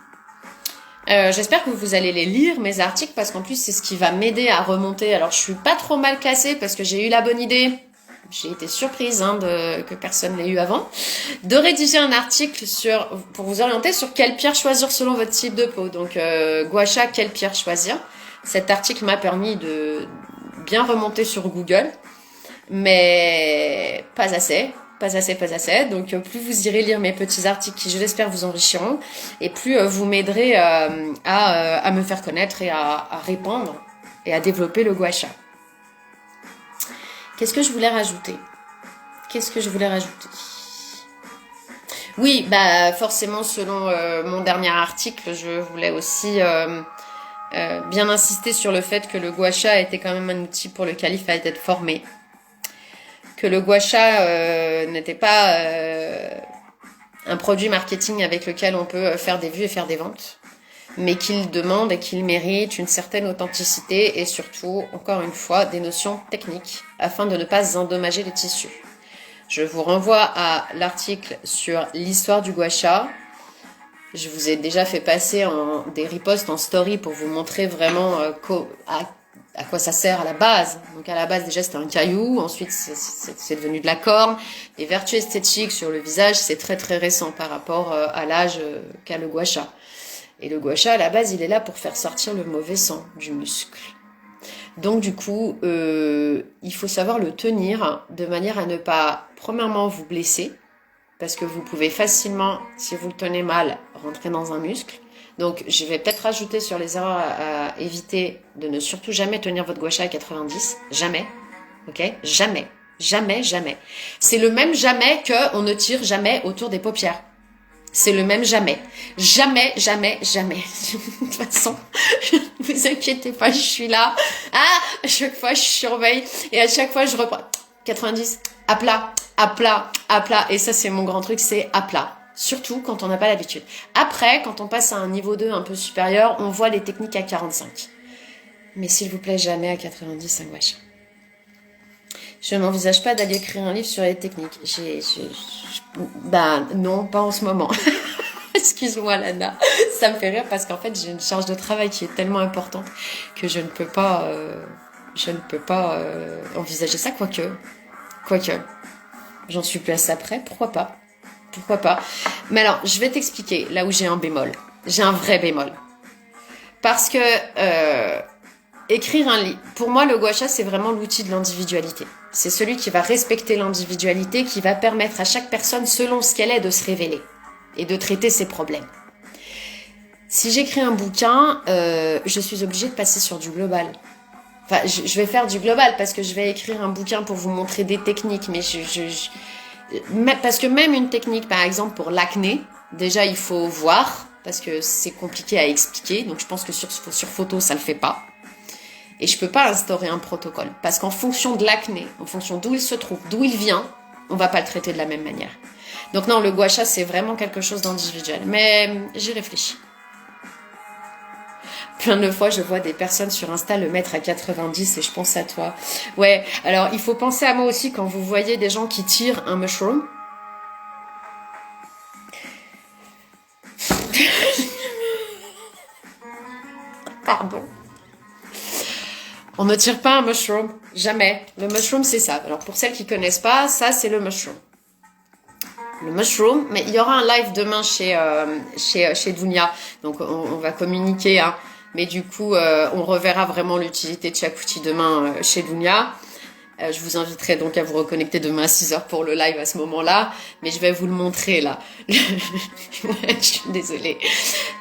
J'espère que vous allez les lire, mes articles, parce qu'en plus, c'est ce qui va m'aider à remonter. Alors, je suis pas trop mal classée parce que j'ai eu la bonne idée. J'ai été surprise que personne l'ait eu avant, de rédiger un article pour vous orienter sur quelle pierre choisir selon votre type de peau. Donc, gua sha, quelle pierre choisir? Cet article m'a permis de bien remonter sur Google, mais pas assez. Donc, plus vous irez lire mes petits articles qui, je l'espère, vous enrichiront, et plus vous m'aiderez à me faire connaître et à répandre et à développer le gua sha. Qu'est-ce que je voulais rajouter? Oui, forcément, selon mon dernier article, je voulais aussi bien insister sur le fait que le gua sha était quand même un outil pour lequel il fallait être formé. Que le gua sha n'était pas un produit marketing avec lequel on peut faire des vues et faire des ventes, mais qu'il demande et qu'il mérite une certaine authenticité et surtout, encore une fois, des notions techniques afin de ne pas endommager les tissus. Je vous renvoie à l'article sur l'histoire du gua sha. Je vous ai déjà fait passer des reposts en story pour vous montrer vraiment à quoi ça sert à la base. Donc à la base, déjà, c'était un caillou. Ensuite, c'est devenu de la corne. Les vertus esthétiques sur le visage, c'est très très récent par rapport à l'âge qu'a le gua sha. Et le gua sha, à la base, il est là pour faire sortir le mauvais sang du muscle. Donc du coup, il faut savoir le tenir de manière à ne pas, premièrement, vous blesser, parce que vous pouvez facilement, si vous le tenez mal, rentrer dans un muscle. Donc je vais peut-être rajouter sur les erreurs à éviter de ne surtout jamais tenir votre gua sha à 90. Jamais. Ok? Jamais. Jamais, jamais. C'est le même jamais qu'on ne tire jamais autour des paupières. C'est le même jamais. Jamais, jamais, jamais. De toute façon, ne vous inquiétez pas, je suis là. Ah, à chaque fois, je surveille. Et à chaque fois, je reprends. 90, à plat, à plat, à plat. Et ça, c'est mon grand truc, c'est à plat. Surtout quand on n'a pas l'habitude. Après, quand on passe à un niveau 2 un peu supérieur, on voit les techniques à 45. Mais s'il vous plaît, jamais à 90, un gouache. Je n'envisage pas d'aller écrire un livre sur les techniques. Ben non, pas en ce moment. Excuse-moi Lana, ça me fait rire parce qu'en fait j'ai une charge de travail qui est tellement importante que je ne peux pas envisager ça, quoique, j'en suis plus à ça près, pourquoi pas. Mais alors, je vais t'expliquer là où j'ai un bémol, j'ai un vrai bémol. Parce que écrire un livre, pour moi le gua sha c'est vraiment l'outil de l'individualité. C'est celui qui va respecter l'individualité, qui va permettre à chaque personne, selon ce qu'elle est, de se révéler et de traiter ses problèmes. Si j'écris un bouquin, je suis obligée de passer sur du global. Enfin, je vais faire du global parce que je vais écrire un bouquin pour vous montrer des techniques, mais parce que même une technique, par exemple pour l'acné, déjà il faut voir parce que c'est compliqué à expliquer. Donc je pense que sur photo ça le fait pas. Et je peux pas instaurer un protocole parce qu'en fonction de l'acné, en fonction d'où il se trouve, d'où il vient, on va pas le traiter de la même manière. Donc non, le gua sha c'est vraiment quelque chose d'individuel. Mais j'y réfléchis. Plein de fois, je vois des personnes sur Insta le mettre à 90 et je pense à toi. Ouais, alors il faut penser à moi aussi quand vous voyez des gens qui tirent un mushroom. Pardon. On ne tire pas un mushroom, jamais. Le mushroom, c'est ça. Alors pour celles qui connaissent pas, ça c'est le mushroom. Le mushroom, mais il y aura un live demain chez Dunia, donc on va communiquer, hein. Mais du coup, on reverra vraiment l'utilité de chaque outil demain chez Dunia. Je vous inviterai donc à vous reconnecter demain à 6h pour le live à ce moment-là, mais je vais vous le montrer là. Je suis désolée.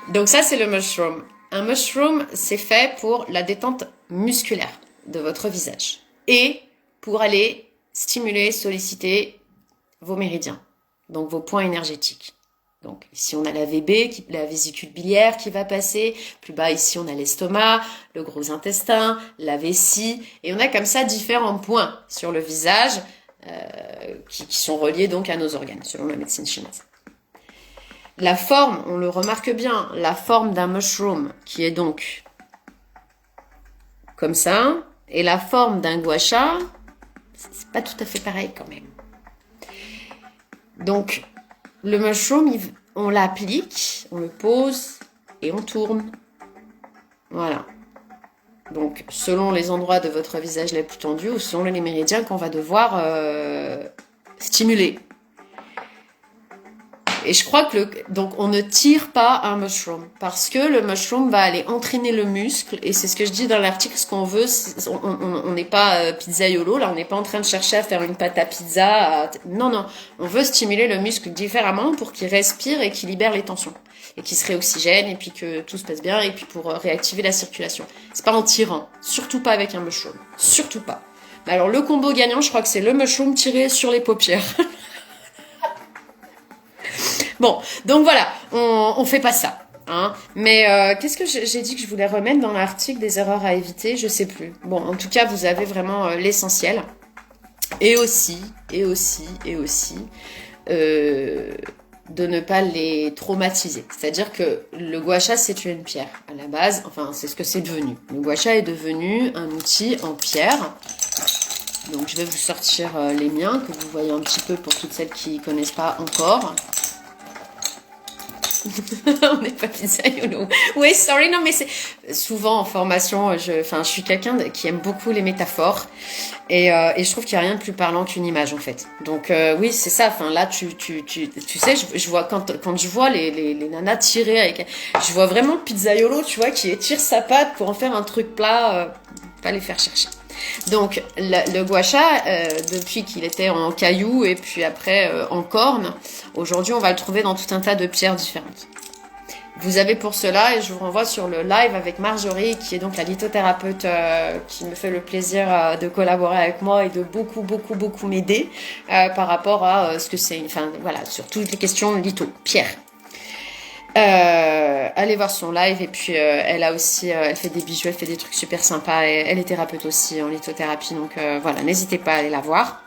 Donc ça, c'est le mushroom. Un mushroom, c'est fait pour la détente musculaire de votre visage et pour aller stimuler, solliciter vos méridiens, donc vos points énergétiques. Donc ici on a la VB, la vésicule biliaire qui va passer, plus bas ici on a l'estomac, le gros intestin, la vessie, et on a comme ça différents points sur le visage qui sont reliés donc à nos organes selon la médecine chinoise. La forme, on le remarque bien, la forme d'un mushroom qui est donc comme ça, et la forme d'un gua sha, c'est pas tout à fait pareil quand même. Donc, le mushroom, on l'applique, on le pose et on tourne. Voilà. Donc, selon les endroits de votre visage les plus tendus ou selon les méridiens qu'on va devoir stimuler. Et je crois que donc on ne tire pas un mushroom parce que le mushroom va aller entraîner le muscle et c'est ce que je dis dans l'article. Ce qu'on veut, on n'est pas pizzaiolo là, on n'est pas en train de chercher à faire une pâte à pizza. Non, on veut stimuler le muscle différemment pour qu'il respire et qu'il libère les tensions et qu'il se réoxygène et puis que tout se passe bien et puis pour réactiver la circulation. C'est pas en tirant, surtout pas avec un mushroom, surtout pas. Mais alors le combo gagnant, je crois que c'est le mushroom tiré sur les paupières. Bon, donc voilà, on fait pas ça. Hein. Mais qu'est-ce que j'ai dit que je voulais remettre dans l'article des erreurs à éviter? Je sais plus. Bon, en tout cas, vous avez vraiment l'essentiel. Et aussi, de ne pas les traumatiser. C'est-à-dire que le gua sha, c'est une pierre. À la base, enfin, c'est ce que c'est devenu. Le gua sha est devenu un outil en pierre. Donc, je vais vous sortir les miens, que vous voyez un petit peu pour toutes celles qui ne connaissent pas encore. On n'est pas pizzaiolo. Oui, sorry, non, mais c'est souvent en formation, je suis quelqu'un qui aime beaucoup les métaphores et je trouve qu'il n'y a rien de plus parlant qu'une image en fait. Donc oui, c'est ça. Enfin là, tu sais, je vois quand je vois les nanas tirer avec, je vois vraiment le pizzaiolo, tu vois, qui étire sa patte pour en faire un truc plat, pas les faire chercher. Donc le gua sha, depuis qu'il était en caillou et puis après en corne, aujourd'hui on va le trouver dans tout un tas de pierres différentes. Vous avez pour cela, et je vous renvoie sur le live avec Marjorie, qui est donc la lithothérapeute qui me fait le plaisir de collaborer avec moi et de beaucoup m'aider par rapport à ce que c'est, enfin voilà, sur toutes les questions litho, pierre. Allez voir son live et puis elle a aussi, elle fait des bijoux, elle fait des trucs super sympas. Et elle est thérapeute aussi en lithothérapie, donc voilà, n'hésitez pas à aller la voir.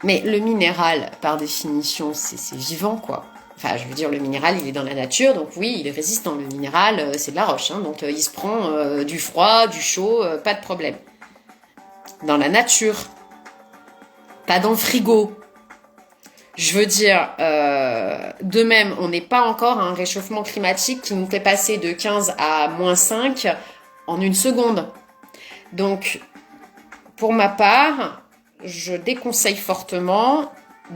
Mais le minéral, par définition, c'est vivant, quoi. Enfin, je veux dire, le minéral, il est dans la nature, donc oui, il est résistant. Le minéral, c'est de la roche, hein, donc il se prend du froid, du chaud, pas de problème. Dans la nature, pas dans le frigo. Je veux dire, de même, on n'est pas encore à un réchauffement climatique qui nous fait passer de 15 à -5 en une seconde. Donc, pour ma part, je déconseille fortement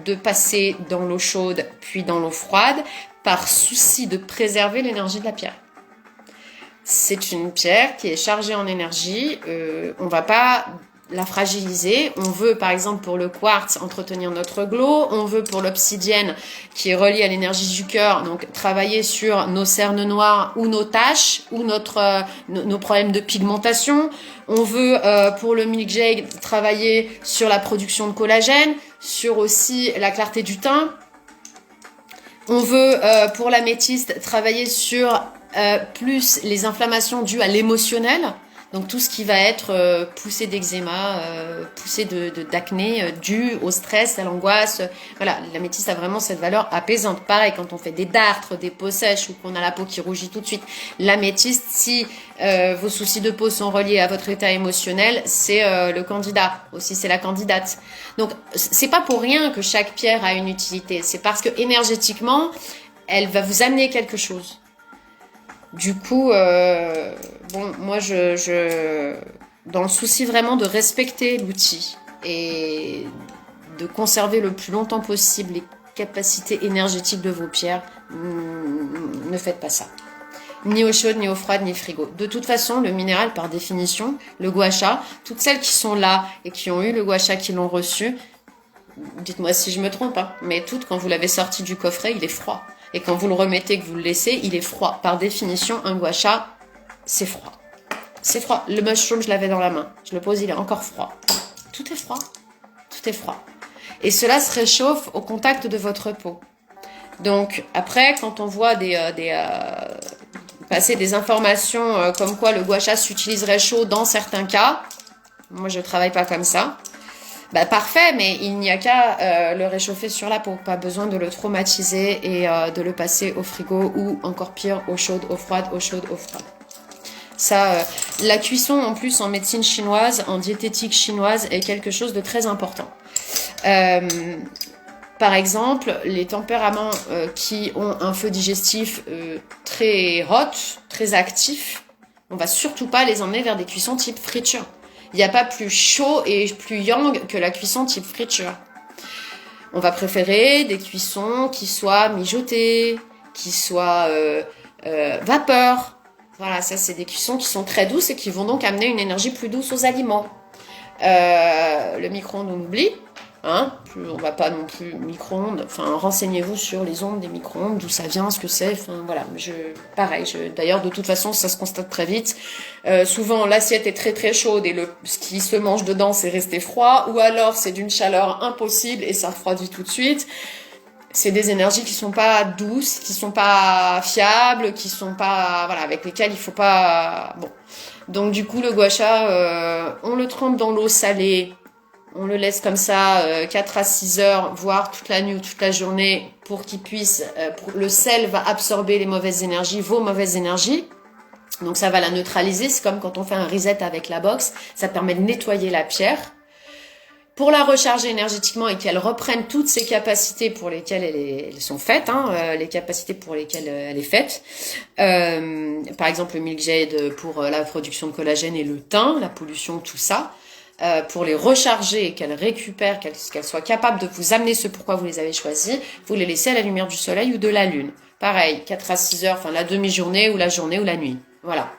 de passer dans l'eau chaude puis dans l'eau froide par souci de préserver l'énergie de la pierre. C'est une pierre qui est chargée en énergie, on va pas la fragiliser. On veut, par exemple, pour le quartz, entretenir notre glow. On veut, pour l'obsidienne, qui est reliée à l'énergie du cœur, donc travailler sur nos cernes noires ou nos taches ou nos problèmes de pigmentation. On veut, pour le milk jade, travailler sur la production de collagène, sur aussi la clarté du teint. On veut, pour l'améthyste, travailler sur plus les inflammations dues à l'émotionnel. Donc tout ce qui va être poussée d'eczéma, poussée d'acné, dû au stress, à l'angoisse. Voilà, l'améthyste a vraiment cette valeur apaisante. Pareil, quand on fait des dartres, des peaux sèches ou qu'on a la peau qui rougit tout de suite, l'améthyste, si vos soucis de peau sont reliés à votre état émotionnel, c'est le candidat. Aussi, c'est la candidate. Donc, c'est pas pour rien que chaque pierre a une utilité. C'est parce que énergétiquement, elle va vous amener quelque chose. Du coup, bon, moi, dans le souci vraiment de respecter l'outil et de conserver le plus longtemps possible les capacités énergétiques de vos pierres, ne faites pas ça. Ni eau chaude, ni eau froide, ni frigo. De toute façon, le minéral, par définition, le gua sha, toutes celles qui sont là et qui ont eu le gua sha, qui l'ont reçu, dites-moi si je me trompe, hein, mais toutes, quand vous l'avez sorti du coffret, il est froid. Et quand vous le remettez, que vous le laissez, il est froid. Par définition, un gua sha, c'est froid. C'est froid. Le mushroom, je l'avais dans la main. Je le pose, il est encore froid. Tout est froid. Tout est froid. Et cela se réchauffe au contact de votre peau. Donc, après, quand on voit passer des informations comme quoi le gua sha s'utiliserait chaud dans certains cas, moi, je travaille pas comme ça. Bah parfait, mais il n'y a qu'à le réchauffer sur la peau. Pas besoin de le traumatiser et de le passer au frigo ou encore pire, eau chaude, eau froide, eau chaude, eau froide. Ça, la cuisson en plus en médecine chinoise, en diététique chinoise est quelque chose de très important. Par exemple, les tempéraments qui ont un feu digestif très hot, très actif, on va surtout pas les emmener vers des cuissons type friture. Il n'y a pas plus chaud et plus yang que la cuisson type friture. On va préférer des cuissons qui soient mijotées, qui soient vapeur. Voilà, ça c'est des cuissons qui sont très douces et qui vont donc amener une énergie plus douce aux aliments. Le micro-ondes, on oublie. Hein, on va pas non plus micro-ondes. Enfin, renseignez-vous sur les ondes des micro-ondes, d'où ça vient, ce que c'est. Enfin, voilà. D'ailleurs, de toute façon, ça se constate très vite. Souvent, l'assiette est très très chaude et ce qui se mange dedans, c'est resté froid. Ou alors, c'est d'une chaleur impossible et ça refroidit tout de suite. C'est des énergies qui sont pas douces, qui sont pas fiables, qui sont pas, voilà, avec lesquelles il faut pas. Bon. Donc, du coup, le gua sha, on le trempe dans l'eau salée. On le laisse comme ça 4 à 6 heures, voire toute la nuit ou toute la journée pour qu'il puisse... le sel va absorber les mauvaises énergies, vos mauvaises énergies. Donc ça va la neutraliser. C'est comme quand on fait un reset avec la box. Ça permet de nettoyer la pierre. Pour la recharger énergétiquement et qu'elle reprenne toutes ses capacités pour lesquelles elles sont faites, hein, les capacités pour lesquelles elle est faite. Par exemple, le milk jade pour la production de collagène et le teint, la pollution, tout ça. Pour les recharger et qu'elles récupèrent, qu'elles soient capables de vous amener ce pourquoi vous les avez choisis, vous les laissez à la lumière du soleil ou de la lune. Pareil, 4 à 6 heures, enfin la demi-journée ou la journée ou la nuit. Voilà.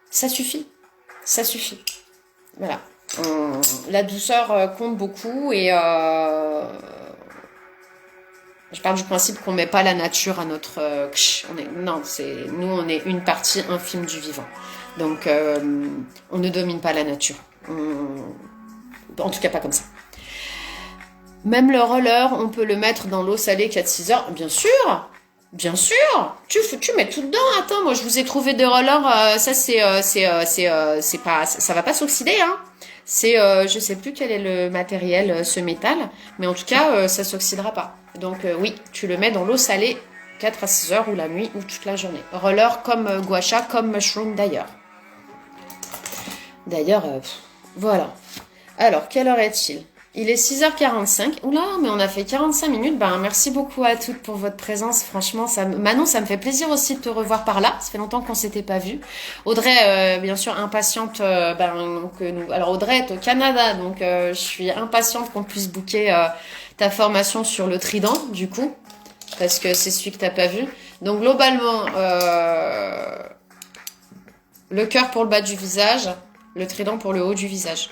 Ça suffit. Ça suffit. Voilà. La douceur compte beaucoup et je pars du principe qu'on met pas la nature à notre... nous on est une partie infime du vivant. Donc on ne domine pas la nature. En tout cas pas comme ça. Même le roller, on peut le mettre dans l'eau salée 4-6 heures. Bien sûr! Bien sûr! Tu mets tout dedans. Attends, moi je vous ai trouvé des rollers. Ça c'est pas, ça va pas s'oxyder, hein. C'est, je sais plus quel est le matériel, ce métal, mais en tout cas, ça s'oxydera pas. Donc oui, tu le mets dans l'eau salée 4 à 6 heures ou la nuit ou toute la journée. Roller comme gua sha, comme mushroom d'ailleurs. D'ailleurs, voilà. Alors, quelle heure est-il? Il est 6h45. Oula, mais on a fait 45 minutes. Ben, merci beaucoup à toutes pour votre présence. Franchement, Manon, ça me fait plaisir aussi de te revoir par là. Ça fait longtemps qu'on s'était pas vu. Audrey, bien sûr, impatiente. Alors, Audrey est au Canada, donc je suis impatiente qu'on puisse booker ta formation sur le trident, du coup, parce que c'est celui que t'as pas vu. Donc, globalement, le cœur pour le bas du visage, le trident pour le haut du visage.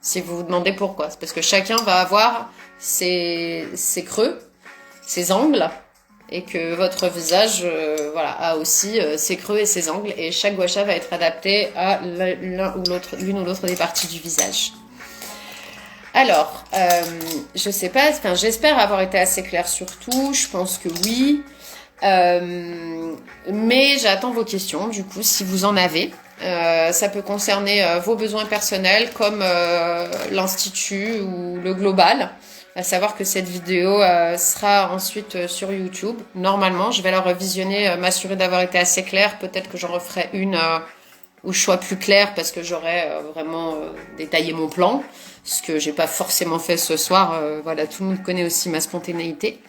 Si vous vous demandez pourquoi, c'est parce que chacun va avoir ses creux, ses angles, et que votre visage voilà, a aussi ses creux et ses angles, et chaque gua sha va être adapté à l'une ou l'autre des parties du visage. Alors, je sais pas, enfin, j'espère avoir été assez claire sur tout, je pense que oui, mais j'attends vos questions, du coup, si vous en avez. Ça peut concerner vos besoins personnels comme l'institut ou le global. À savoir que cette vidéo sera ensuite sur YouTube. Normalement, je vais la revisionner, m'assurer d'avoir été assez claire. Peut-être que j'en referai une où je sois plus claire parce que j'aurai vraiment détaillé mon plan. Ce que j'ai pas forcément fait ce soir. Voilà, tout le monde connaît aussi ma spontanéité.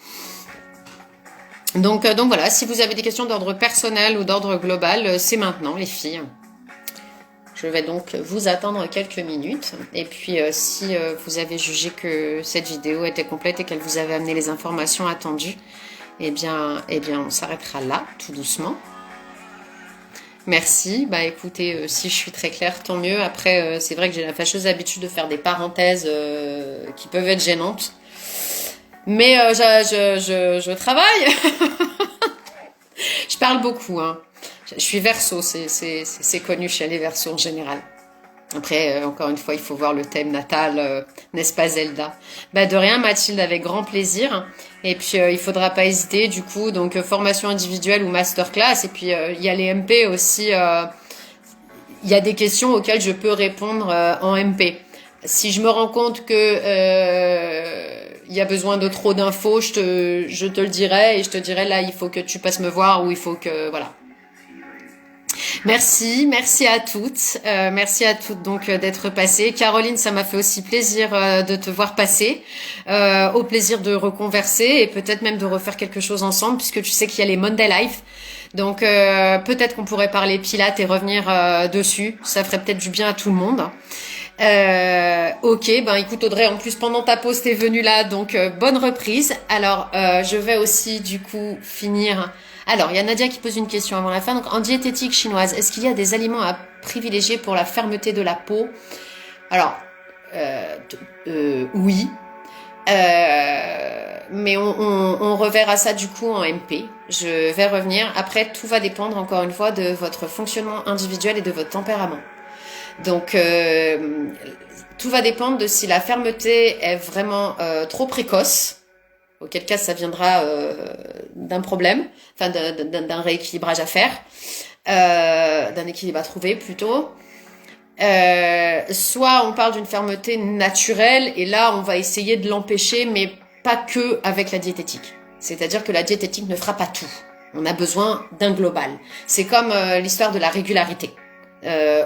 Donc voilà, si vous avez des questions d'ordre personnel ou d'ordre global, c'est maintenant les filles. Je vais donc vous attendre quelques minutes. Et puis, si vous avez jugé que cette vidéo était complète et qu'elle vous avait amené les informations attendues, eh bien, on s'arrêtera là, tout doucement. Merci. Bah, écoutez, si je suis très claire, tant mieux. Après, c'est vrai que j'ai la fâcheuse habitude de faire des parenthèses qui peuvent être gênantes. Mais je travaille. Je parle beaucoup, hein. Je suis Verseau, c'est connu chez les Verseaux en général. Après, encore une fois, il faut voir le thème natal, n'est-ce pas Zelda? Bah de rien Mathilde, avec grand plaisir. Et puis il faudra pas hésiter du coup, donc formation individuelle ou masterclass. Et puis il y a les MP aussi, il y a des questions auxquelles je peux répondre en MP. Si je me rends compte que il y a besoin de trop d'infos, je te le dirai et je te dirai là il faut que tu passes me voir ou il faut que voilà. Merci à toutes, donc d'être passées. Caroline, ça m'a fait aussi plaisir de te voir passer, au plaisir de reconverser et peut-être même de refaire quelque chose ensemble puisque tu sais qu'il y a les Monday Life. Donc peut-être qu'on pourrait parler pilates et revenir dessus, ça ferait peut-être du bien à tout le monde. Ok, ben écoute Audrey, en plus pendant ta pause t'es venue là, donc bonne reprise. Alors je vais aussi du coup finir. Alors il y a Nadia qui pose une question avant la fin. Donc en diététique chinoise, est-ce qu'il y a des aliments à privilégier pour la fermeté de la peau? Alors oui, mais on reverra ça du coup en MP. Je vais revenir. Après tout va dépendre encore une fois de votre fonctionnement individuel et de votre tempérament. Donc tout va dépendre de si la fermeté est vraiment trop précoce, auquel cas ça viendra d'un problème, enfin d'un rééquilibrage à faire, d'un équilibre à trouver plutôt. Soit on parle d'une fermeté naturelle et là on va essayer de l'empêcher, mais pas que avec la diététique. C'est-à-dire que la diététique ne fera pas tout. On a besoin d'un global. C'est comme l'histoire de la régularité.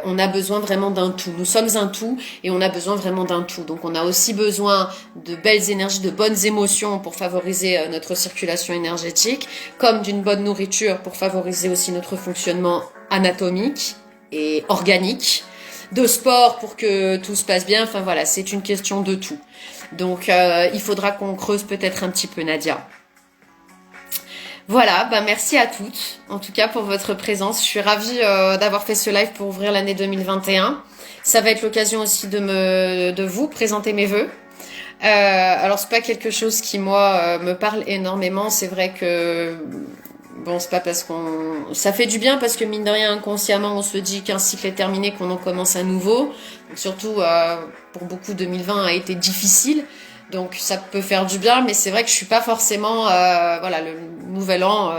On a besoin vraiment d'un tout. Nous sommes un tout et on a besoin vraiment d'un tout. Donc on a aussi besoin de belles énergies, de bonnes émotions pour favoriser notre circulation énergétique, comme d'une bonne nourriture pour favoriser aussi notre fonctionnement anatomique et organique, de sport pour que tout se passe bien. Enfin voilà, c'est une question de tout. Donc il faudra qu'on creuse peut-être un petit peu Nadia. Voilà, bah merci à toutes, en tout cas pour votre présence. Je suis ravie d'avoir fait ce live pour ouvrir l'année 2021. Ça va être l'occasion aussi de vous présenter mes vœux. Alors c'est pas quelque chose qui moi me parle énormément. C'est vrai que bon, c'est pas parce ça fait du bien parce que mine de rien inconsciemment on se dit qu'un cycle est terminé, qu'on en commence un nouveau. Donc, surtout pour beaucoup 2020 a été difficile. Donc ça peut faire du bien, mais c'est vrai que je suis pas forcément, voilà, le nouvel an.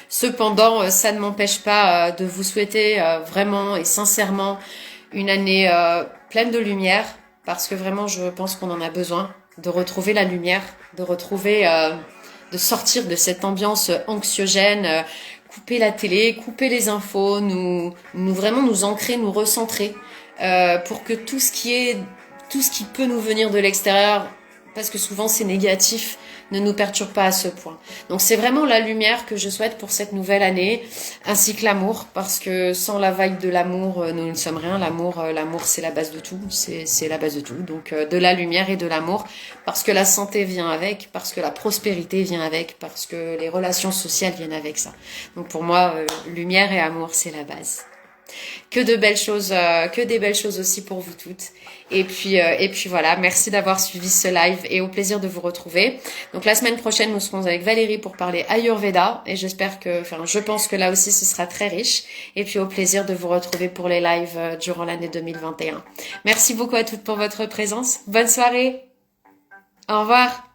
Cependant, ça ne m'empêche pas de vous souhaiter vraiment et sincèrement une année pleine de lumière, parce que vraiment, je pense qu'on en a besoin de retrouver la lumière, de retrouver, de sortir de cette ambiance anxiogène. Couper la télé, couper les infos, nous vraiment nous ancrer, nous recentrer, pour que tout ce qui peut nous venir de l'extérieur, parce que souvent c'est négatif, ne nous perturbe pas à ce point. Donc c'est vraiment la lumière que je souhaite pour cette nouvelle année, ainsi que l'amour, parce que sans la vibe de l'amour, nous ne sommes rien. L'amour c'est la base de tout, c'est la base de tout. Donc de la lumière et de l'amour, parce que la santé vient avec, parce que la prospérité vient avec, parce que les relations sociales viennent avec ça. Donc pour moi, lumière et amour, c'est la base. Que de belles choses, que des belles choses aussi pour vous toutes. Et puis voilà, merci d'avoir suivi ce live et au plaisir de vous retrouver. Donc la semaine prochaine, nous serons avec Valérie pour parler Ayurveda et je pense que là aussi ce sera très riche. Et puis au plaisir de vous retrouver pour les lives durant l'année 2021. Merci beaucoup à toutes pour votre présence. Bonne soirée. Au revoir.